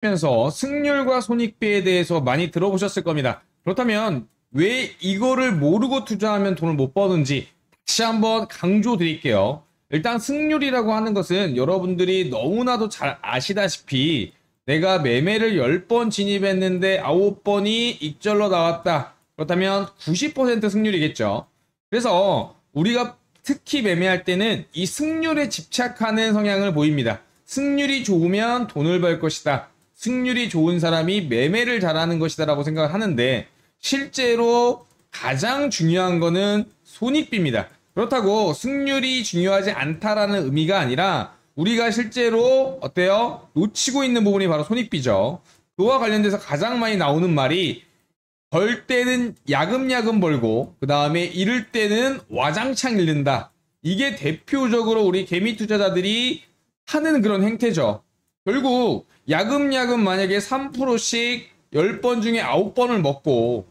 면서 승률과 손익비에 대해서 많이 들어보셨을 겁니다. 그렇다면 왜 이거를 모르고 투자하면 돈을 못 버는지 다시 한번 강조 드릴게요. 일단 승률이라고 하는 것은 여러분들이 너무나도 잘 아시다시피 내가 매매를 10번 진입했는데 9번이 익절로 나왔다. 그렇다면 90% 승률이겠죠. 그래서 우리가 특히 매매할 때는 이 승률에 집착하는 성향을 보입니다. 승률이 좋으면 돈을 벌 것이다. 승률이 좋은 사람이 매매를 잘하는 것이다 라고 생각을 하는데 실제로 가장 중요한 거는 손익비입니다. 그렇다고 승률이 중요하지 않다라는 의미가 아니라 우리가 실제로 어때요? 놓치고 있는 부분이 바로 손익비죠. 그와 관련돼서 가장 많이 나오는 말이 벌 때는 야금야금 벌고 그 다음에 잃을 때는 와장창 잃는다. 이게 대표적으로 우리 개미 투자자들이 하는 그런 행태죠. 결국 야금야금 만약에 3%씩 10번 중에 9번을 먹고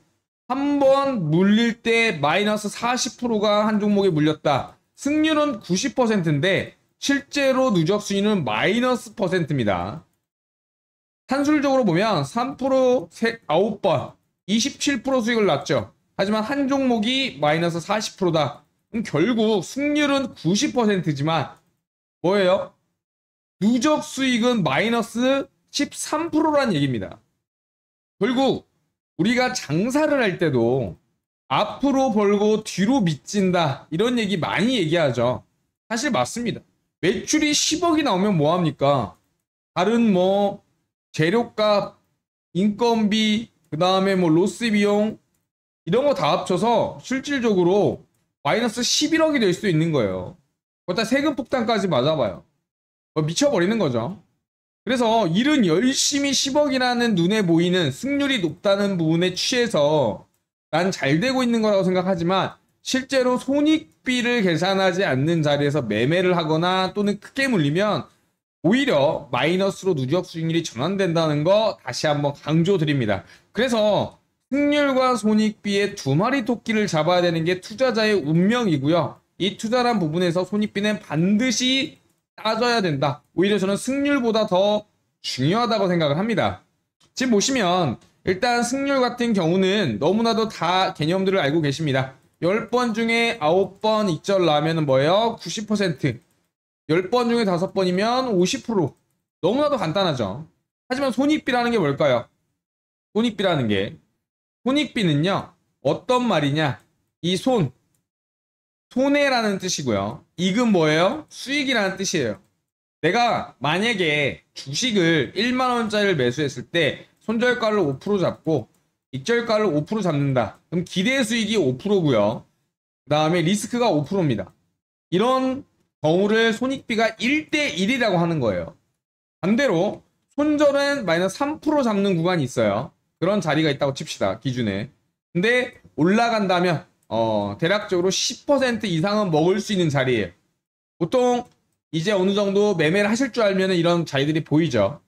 한 번 물릴 때 마이너스 40%가 한 종목에 물렸다. 승률은 90%인데 실제로 누적 수익은 마이너스 %입니다. 산술적으로 보면 3% 9번 27% 수익을 났죠. 하지만 한 종목이 마이너스 40%다. 결국 승률은 90%지만 뭐예요? 누적 수익은 마이너스 13%라는 얘기입니다. 결국 우리가 장사를 할 때도 앞으로 벌고 뒤로 미친다 이런 얘기 많이 얘기하죠. 사실 맞습니다. 매출이 10억이 나오면 뭐합니까? 다른 뭐 재료값, 인건비, 그 다음에 뭐 로스 비용 이런 거 다 합쳐서 실질적으로 마이너스 11억이 될 수도 있는 거예요. 거기다 세금 폭탄까지 맞아봐요. 미쳐버리는 거죠. 그래서 일은 열심히 10억이라는 눈에 보이는 승률이 높다는 부분에 취해서 난 잘 되고 있는 거라고 생각하지만 실제로 손익비를 계산하지 않는 자리에서 매매를 하거나 또는 크게 물리면 오히려 마이너스로 누적 수익률이 전환된다는 거 다시 한번 강조드립니다. 그래서 승률과 손익비의 두 마리 토끼를 잡아야 되는 게 투자자의 운명이고요. 이 투자란 부분에서 손익비는 반드시 따져야 된다. 오히려 저는 승률보다 더 중요하다고 생각을 합니다. 지금 보시면 일단 승률 같은 경우는 너무나도 다 개념들을 알고 계십니다. 10번 중에 9번 익절 나면 뭐예요? 90%. 10번 중에 5번이면 50%. 너무나도 간단하죠. 하지만 손익비라는 게 뭘까요? 손익비라는 게 손익비는요. 어떤 말이냐? 이 손해라는 뜻이고요. 이익은 뭐예요? 수익이라는 뜻이에요. 내가 만약에 주식을 1만 원짜리를 매수했을 때 손절가를 5% 잡고 익절가를 5% 잡는다. 그럼 기대 수익이 5%고요. 그 다음에 리스크가 5%입니다. 이런 경우를 손익비가 1대1이라고 하는 거예요. 반대로 손절은 마이너스 3% 잡는 구간이 있어요. 그런 자리가 있다고 칩시다. 기준에. 근데 올라간다면 대략적으로 10% 이상은 먹을 수 있는 자리예요. 보통 이제 어느 정도 매매를 하실 줄 알면 이런 자리들이 보이죠.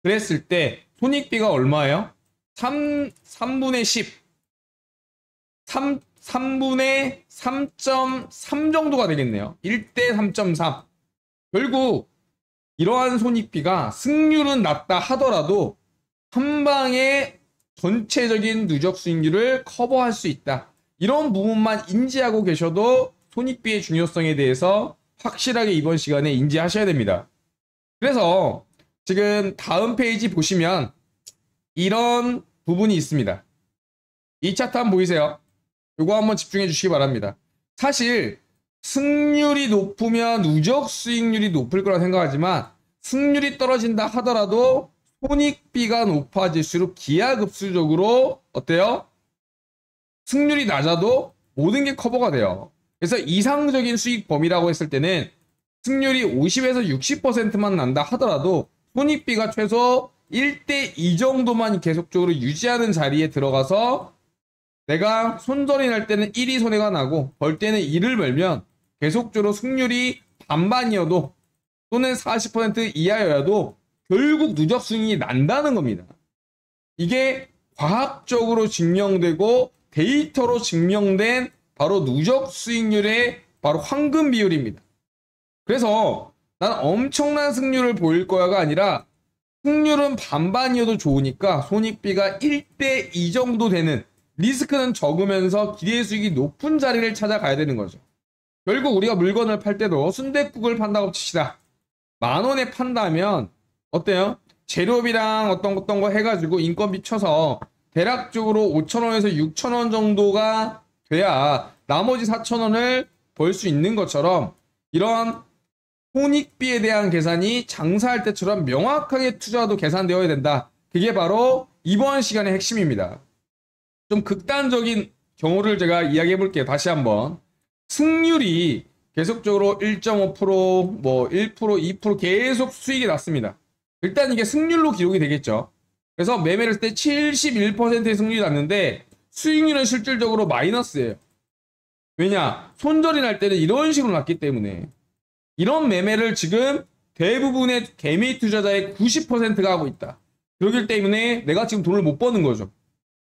그랬을 때 손익비가 얼마예요? 3분의 10. 3분의 3.3 정도가 되겠네요. 1대 3.3. 결국 이러한 손익비가 승률은 낮다 하더라도 한 방에 전체적인 누적 수익률을 커버할 수 있다. 이런 부분만 인지하고 계셔도 손익비의 중요성에 대해서 확실하게 이번 시간에 인지하셔야 됩니다. 그래서 지금 다음 페이지 보시면 이런 부분이 있습니다. 이 차트 한번 보이세요? 이거 한번 집중해 주시기 바랍니다. 사실 승률이 높으면 누적 수익률이 높을 거라 생각하지만 승률이 떨어진다 하더라도 손익비가 높아질수록 기하급수적으로 어때요? 승률이 낮아도 모든 게 커버가 돼요. 그래서 이상적인 수익 범위라고 했을 때는 승률이 50에서 60%만 난다 하더라도 손익비가 최소 1대2 정도만 계속적으로 유지하는 자리에 들어가서 내가 손절이 날 때는 1이 손해가 나고 벌 때는 2를 벌면 계속적으로 승률이 반반이어도 또는 40% 이하여도 결국 누적 수익이 난다는 겁니다. 이게 과학적으로 증명되고 데이터로 증명된 바로 누적 수익률의 바로 황금 비율입니다. 그래서 난 엄청난 승률을 보일 거야가 아니라 승률은 반반이어도 좋으니까 손익비가 1대2 정도 되는, 리스크는 적으면서 기대 수익이 높은 자리를 찾아가야 되는 거죠. 결국 우리가 물건을 팔 때도 순댓국을 판다고 칩시다. 10,000원에 판다면 어때요? 재료비랑 어떤 거 해가지고 인건비 쳐서 대략적으로 5,000원에서 6,000원 정도가 돼야 나머지 4,000원을 벌 수 있는 것처럼, 이런 손익비에 대한 계산이 장사할 때처럼 명확하게 투자도 계산되어야 된다. 그게 바로 이번 시간의 핵심입니다. 좀 극단적인 경우를 제가 이야기해 볼게요. 다시 한번. 승률이 계속적으로 1.5%, 뭐 1%, 2% 계속 수익이 났습니다. 일단 이게 승률로 기록이 되겠죠. 그래서 매매를 했을 때 71%의 승률이 났는데 수익률은 실질적으로 마이너스예요. 왜냐? 손절이 날 때는 이런 식으로 났기 때문에. 이런 매매를 지금 대부분의 개미 투자자의 90%가 하고 있다. 그렇기 때문에 내가 지금 돈을 못 버는 거죠.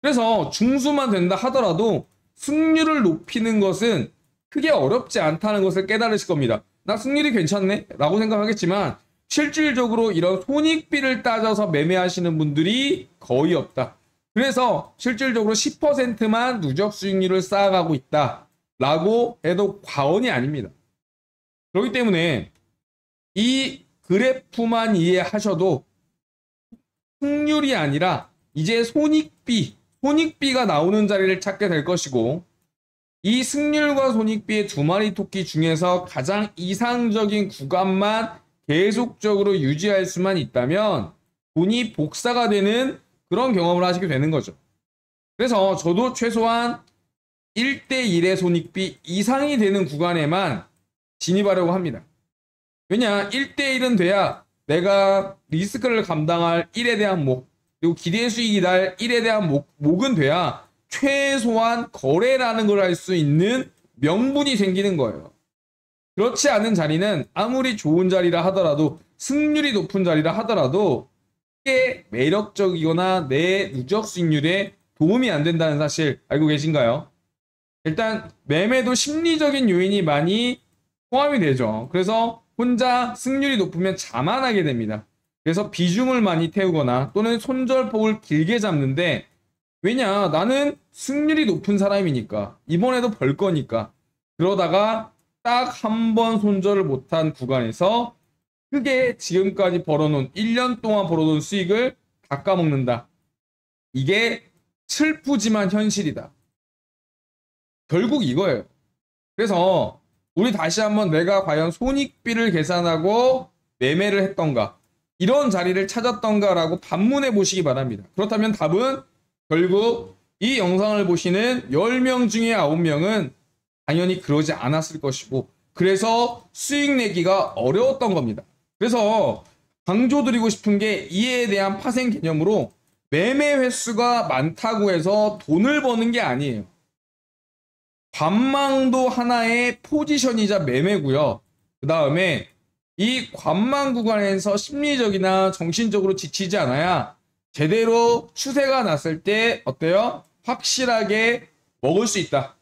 그래서 중수만 된다 하더라도 승률을 높이는 것은 크게 어렵지 않다는 것을 깨달으실 겁니다. 나 승률이 괜찮네? 라고 생각하겠지만 실질적으로 이런 손익비를 따져서 매매하시는 분들이 거의 없다. 그래서 실질적으로 10%만 누적 수익률을 쌓아가고 있다. 라고 해도 과언이 아닙니다. 그렇기 때문에 이 그래프만 이해하셔도 승률이 아니라 이제 손익비가 나오는 자리를 찾게 될 것이고, 이 승률과 손익비의 두 마리 토끼 중에서 가장 이상적인 구간만 계속적으로 유지할 수만 있다면 돈이 복사가 되는 그런 경험을 하시게 되는 거죠. 그래서 저도 최소한 1대1의 손익비 이상이 되는 구간에만 진입하려고 합니다. 왜냐, 1대1은 돼야 내가 리스크를 감당할 1에 대한 목, 그리고 기대 수익이 날 1에 대한 목은 돼야 최소한 거래라는 걸 할 수 있는 명분이 생기는 거예요. 그렇지 않은 자리는 아무리 좋은 자리라 하더라도, 승률이 높은 자리라 하더라도 꽤 매력적이거나 내 누적 수익률에 도움이 안 된다는 사실 알고 계신가요? 일단 매매도 심리적인 요인이 많이 포함이 되죠. 그래서 혼자 승률이 높으면 자만하게 됩니다. 그래서 비중을 많이 태우거나 또는 손절폭을 길게 잡는데, 왜냐, 나는 승률이 높은 사람이니까 이번에도 벌 거니까. 그러다가 딱 한 번 손절을 못한 구간에서 크게 지금까지 벌어놓은 1년 동안 벌어놓은 수익을 깎아먹는다. 이게 슬프지만 현실이다. 결국 이거예요. 그래서 우리 다시 한번 내가 과연 손익비를 계산하고 매매를 했던가, 이런 자리를 찾았던가라고 반문해 보시기 바랍니다. 그렇다면 답은 결국 이 영상을 보시는 10명 중에 9명은 당연히 그러지 않았을 것이고, 그래서 수익 내기가 어려웠던 겁니다. 그래서 강조드리고 싶은 게, 이에 대한 파생 개념으로 매매 횟수가 많다고 해서 돈을 버는 게 아니에요. 관망도 하나의 포지션이자 매매고요. 그 다음에 이 관망 구간에서 심리적이나 정신적으로 지치지 않아야 제대로 추세가 났을 때 어때요? 확실하게 먹을 수 있다.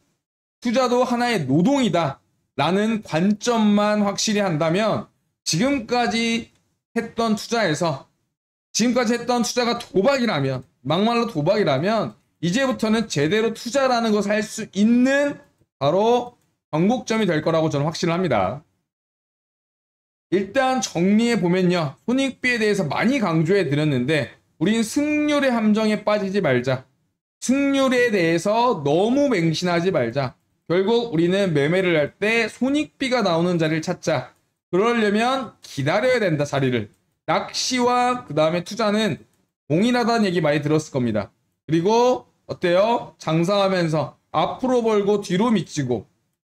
투자도 하나의 노동이다. 라는 관점만 확실히 한다면, 지금까지 했던 투자가 도박이라면, 막말로 도박이라면 이제부터는 제대로 투자라는 것을 할 수 있는 바로 변곡점이 될 거라고 저는 확신을 합니다. 일단 정리해 보면요, 손익비에 대해서 많이 강조해 드렸는데 우린 승률의 함정에 빠지지 말자. 승률에 대해서 너무 맹신하지 말자. 결국 우리는 매매를 할 때 손익비가 나오는 자리를 찾자. 그러려면 기다려야 된다, 자리를. 낚시와 그 다음에 투자는 동일하다는 얘기 많이 들었을 겁니다. 그리고 어때요? 장사하면서 앞으로 벌고 뒤로 미치고,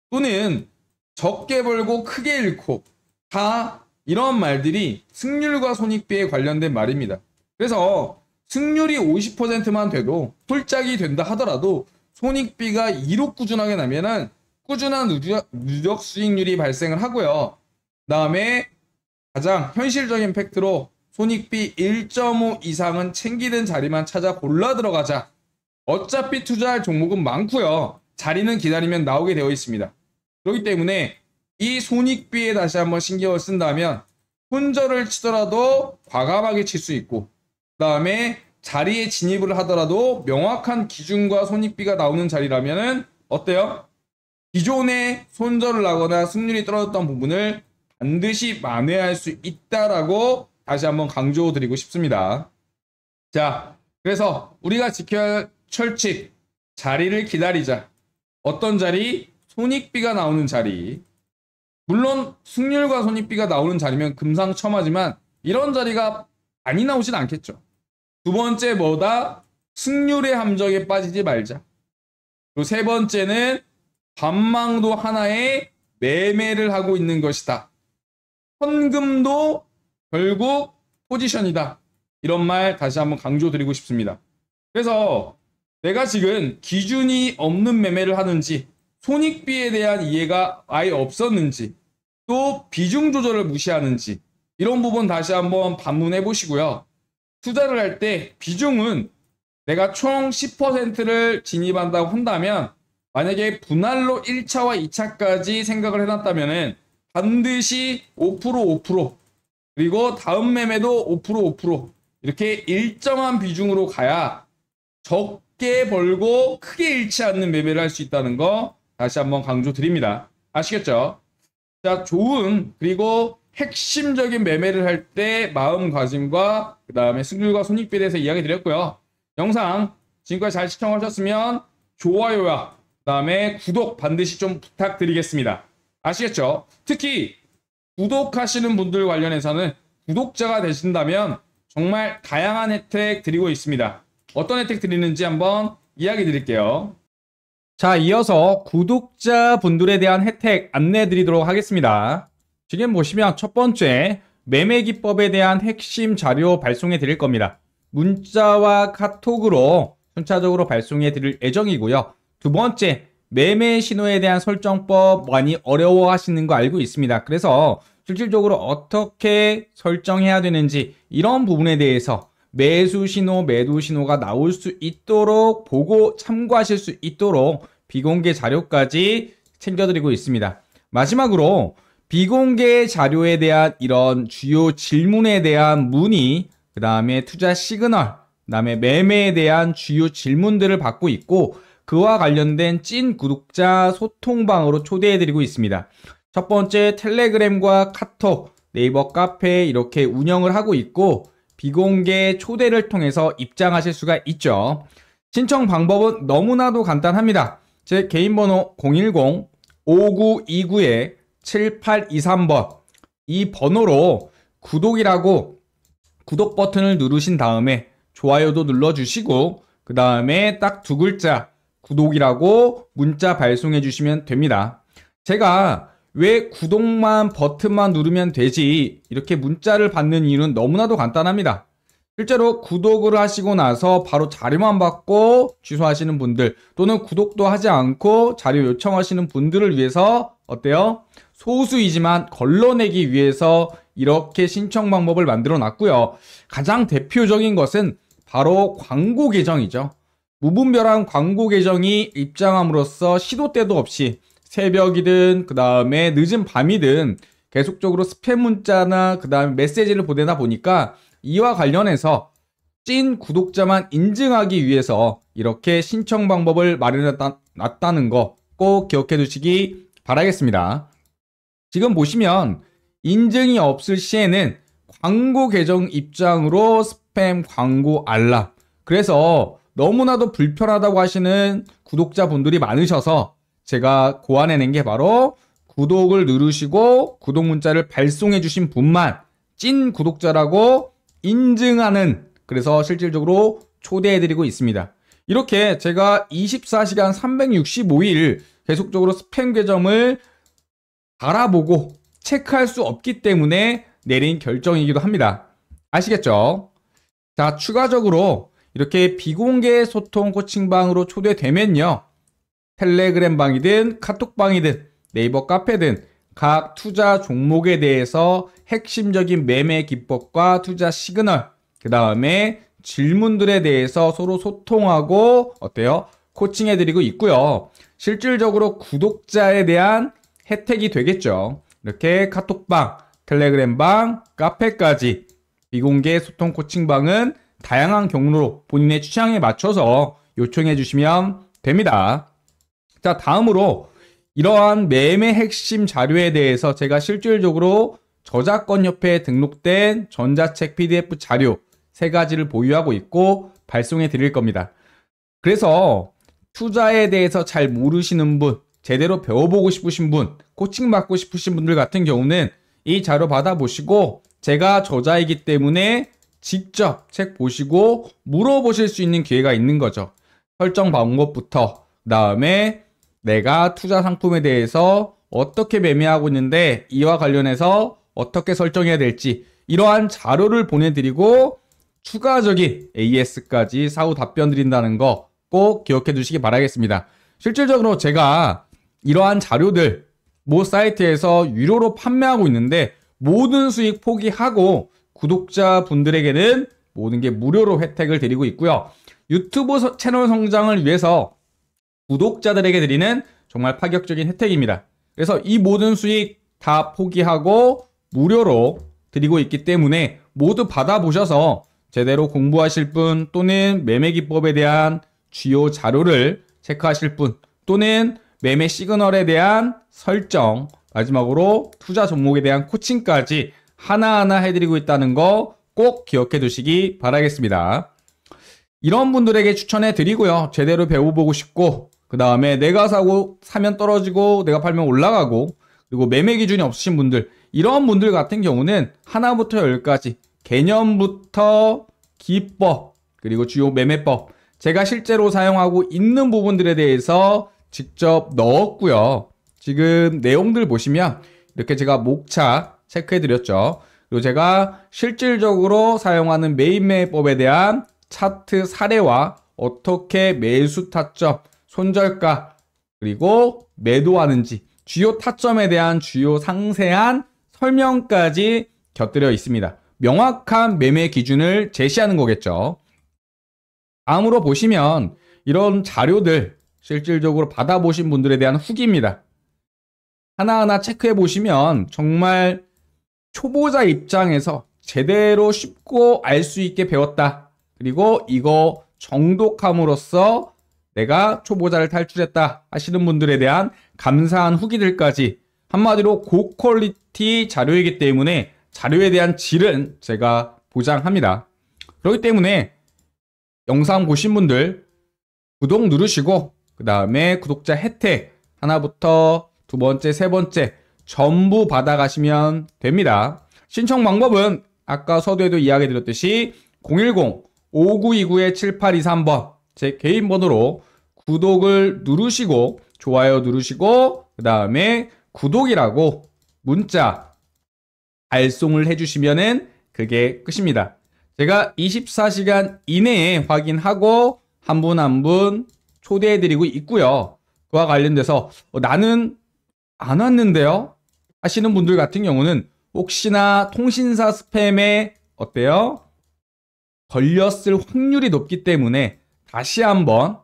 또는 적게 벌고 크게 잃고, 다 이런 말들이 승률과 손익비에 관련된 말입니다. 그래서 승률이 50%만 돼도, 홀짝이 된다 하더라도 손익비가 2로 꾸준하게 나면은 꾸준한 누적 수익률이 발생을 하고요. 그 다음에 가장 현실적인 팩트로 손익비 1.5 이상은 챙기는 자리만 찾아 골라 들어가자. 어차피 투자할 종목은 많고요. 자리는 기다리면 나오게 되어 있습니다. 그렇기 때문에 이 손익비에 다시 한번 신경을 쓴다면 손절을 치더라도 과감하게 칠 수 있고, 그 다음에 자리에 진입을 하더라도 명확한 기준과 손익비가 나오는 자리라면은 어때요? 기존에 손절을 하거나 승률이 떨어졌던 부분을 반드시 만회할 수 있다라고 다시 한번 강조드리고 싶습니다. 자, 그래서 우리가 지켜야 할 철칙, 자리를 기다리자. 어떤 자리? 손익비가 나오는 자리. 물론 승률과 손익비가 나오는 자리면 금상첨화지만 이런 자리가 많이 나오진 않겠죠. 두 번째 뭐다? 승률의 함정에 빠지지 말자. 그리고 세 번째는 관망도 하나의 매매를 하고 있는 것이다. 현금도 결국 포지션이다. 이런 말 다시 한번 강조드리고 싶습니다. 그래서 내가 지금 기준이 없는 매매를 하는지, 손익비에 대한 이해가 아예 없었는지, 또 비중 조절을 무시하는지, 이런 부분 다시 한번 반문해 보시고요. 투자를 할 때 비중은 내가 총 10%를 진입한다고 한다면, 만약에 분할로 1차와 2차까지 생각을 해놨다면 반드시 5%, 그리고 다음 매매도 5% 이렇게 일정한 비중으로 가야 적게 벌고 크게 잃지 않는 매매를 할 수 있다는 거 다시 한번 강조드립니다. 아시겠죠? 자, 좋은 그리고 핵심적인 매매를 할 때 마음가짐과 그 다음에 승률과 손익비에 대해서 이야기 드렸고요. 영상 지금까지 잘 시청하셨으면 좋아요와 그 다음에 구독 반드시 좀 부탁드리겠습니다. 아시겠죠? 특히 구독하시는 분들 관련해서는 구독자가 되신다면 정말 다양한 혜택 드리고 있습니다. 어떤 혜택 드리는지 한번 이야기 드릴게요. 자, 이어서 구독자 분들에 대한 혜택 안내 드리도록 하겠습니다. 지금 보시면 첫 번째, 매매 기법에 대한 핵심 자료 발송해 드릴 겁니다. 문자와 카톡으로 순차적으로 발송해 드릴 예정이고요. 두 번째, 매매 신호에 대한 설정법 많이 어려워하시는 거 알고 있습니다. 그래서 실질적으로 어떻게 설정해야 되는지 이런 부분에 대해서 매수 신호, 매도 신호가 나올 수 있도록 보고 참고하실 수 있도록 비공개 자료까지 챙겨드리고 있습니다. 마지막으로 비공개 자료에 대한 이런 주요 질문에 대한 문의, 그 다음에 투자 시그널, 그 다음에 매매에 대한 주요 질문들을 받고 있고 그와 관련된 찐 구독자 소통방으로 초대해드리고 있습니다. 첫 번째, 텔레그램과 카톡, 네이버 카페 이렇게 운영을 하고 있고 비공개 초대를 통해서 입장하실 수가 있죠. 신청 방법은 너무나도 간단합니다. 제 개인 번호 010-5929-7823번 이 번호로 구독이라고 구독 버튼을 누르신 다음에 좋아요도 눌러주시고 그 다음에 딱 두 글자 구독이라고 문자 발송해 주시면 됩니다. 제가 왜 구독만 버튼만 누르면 되지 이렇게 문자를 받는 이유는 너무나도 간단합니다. 실제로 구독을 하시고 나서 바로 자료만 받고 취소하시는 분들 또는 구독도 하지 않고 자료 요청하시는 분들을 위해서 어때요? 소수이지만 걸러내기 위해서 이렇게 신청 방법을 만들어 놨고요. 가장 대표적인 것은 바로 광고 계정이죠. 무분별한 광고 계정이 입장함으로써 시도 때도 없이 새벽이든 그 다음에 늦은 밤이든 계속적으로 스팸 문자나 그 다음에 메시지를 보내다 보니까 이와 관련해서 찐 구독자만 인증하기 위해서 이렇게 신청 방법을 마련해 놨다는 거 꼭 기억해 두시기 바라겠습니다. 지금 보시면 인증이 없을 시에는 광고 계정 입장으로 스팸 광고 알람, 그래서 너무나도 불편하다고 하시는 구독자분들이 많으셔서 제가 고안해낸 게 바로 구독을 누르시고 구독 문자를 발송해 주신 분만 찐 구독자라고 인증하는, 그래서 실질적으로 초대해드리고 있습니다. 이렇게 제가 24시간 365일 계속적으로 스팸 계정을 알아보고 체크할 수 없기 때문에 내린 결정이기도 합니다. 아시겠죠? 자, 추가적으로 이렇게 비공개 소통 코칭방으로 초대되면요, 텔레그램 방이든 카톡 방이든 네이버 카페든 각 투자 종목에 대해서 핵심적인 매매 기법과 투자 시그널, 그 다음에 질문들에 대해서 서로 소통하고 어때요? 코칭해드리고 있고요. 실질적으로 구독자에 대한 혜택이 되겠죠. 이렇게 카톡방, 텔레그램방, 카페까지 비공개 소통 코칭방은 다양한 경로로 본인의 취향에 맞춰서 요청해 주시면 됩니다. 자, 다음으로 이러한 매매 핵심 자료에 대해서 제가 실질적으로 저작권협회에 등록된 전자책 PDF 자료 3가지를 보유하고 있고 발송해 드릴 겁니다. 그래서 투자에 대해서 잘 모르시는 분, 제대로 배워보고 싶으신 분, 코칭 받고 싶으신 분들 같은 경우는 이 자료 받아보시고 제가 저자이기 때문에 직접 책 보시고 물어보실 수 있는 기회가 있는 거죠. 설정 방법부터 그다음에 내가 투자 상품에 대해서 어떻게 매매하고 있는데 이와 관련해서 어떻게 설정해야 될지 이러한 자료를 보내드리고 추가적인 AS까지 사후 답변 드린다는 거 꼭 기억해 두시기 바라겠습니다. 실질적으로 제가 이러한 자료들 모 사이트에서 유료로 판매하고 있는데 모든 수익 포기하고 구독자분들에게는 모든 게 무료로 혜택을 드리고 있고요. 유튜브 채널 성장을 위해서 구독자들에게 드리는 정말 파격적인 혜택입니다. 그래서 이 모든 수익 다 포기하고 무료로 드리고 있기 때문에 모두 받아보셔서 제대로 공부하실 분 또는 매매 기법에 대한 주요 자료를 체크하실 분 또는 매매 시그널에 대한 설정 마지막으로 투자 종목에 대한 코칭까지 하나하나 해드리고 있다는 거 꼭 기억해 두시기 바라겠습니다. 이런 분들에게 추천해 드리고요. 제대로 배워보고 싶고 그 다음에 내가 사면 떨어지고 내가 팔면 올라가고 그리고 매매 기준이 없으신 분들 이런 분들 같은 경우는 하나부터 열까지 개념부터 기법 그리고 주요 매매법 제가 실제로 사용하고 있는 부분들에 대해서 직접 넣었고요. 지금 내용들 보시면 이렇게 제가 목차 체크해 드렸죠. 그리고 제가 실질적으로 사용하는 메인 매매법에 대한 차트 사례와 어떻게 매수 타점, 손절가 그리고 매도하는지 주요 타점에 대한 주요 상세한 설명까지 곁들여 있습니다. 명확한 매매 기준을 제시하는 거겠죠. 다음으로 보시면 이런 자료들 실질적으로 받아보신 분들에 대한 후기입니다. 하나하나 체크해 보시면 정말 초보자 입장에서 제대로 쉽고 알 수 있게 배웠다. 그리고 이거 정독함으로써 내가 초보자를 탈출했다 하시는 분들에 대한 감사한 후기들까지 한마디로 고퀄리티 자료이기 때문에 자료에 대한 질은 제가 보장합니다. 그렇기 때문에 영상 보신 분들 구독 누르시고 그 다음에 구독자 혜택 하나부터 두 번째, 세 번째 전부 받아가시면 됩니다. 신청 방법은 아까 서두에도 이야기 드렸듯이 010-5929-7823번 제 개인 번호로 구독을 누르시고 좋아요 누르시고 그 다음에 구독이라고 문자 발송을 해주시면은 그게 끝입니다. 제가 24시간 이내에 확인하고 한 분 한 분 초대해드리고 있고요. 그와 관련돼서 나는 안 왔는데요? 하시는 분들 같은 경우는 혹시나 통신사 스팸에 어때요? 걸렸을 확률이 높기 때문에 다시 한번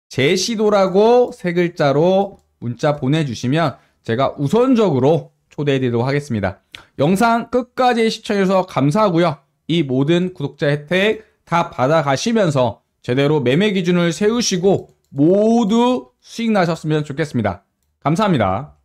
재시도라고 3글자로 문자 보내주시면 제가 우선적으로 초대해드리도록 하겠습니다. 영상 끝까지 시청해주셔서 감사하고요. 이 모든 구독자 혜택 다 받아가시면서 제대로 매매 기준을 세우시고 모두 수익 나셨으면 좋겠습니다. 감사합니다.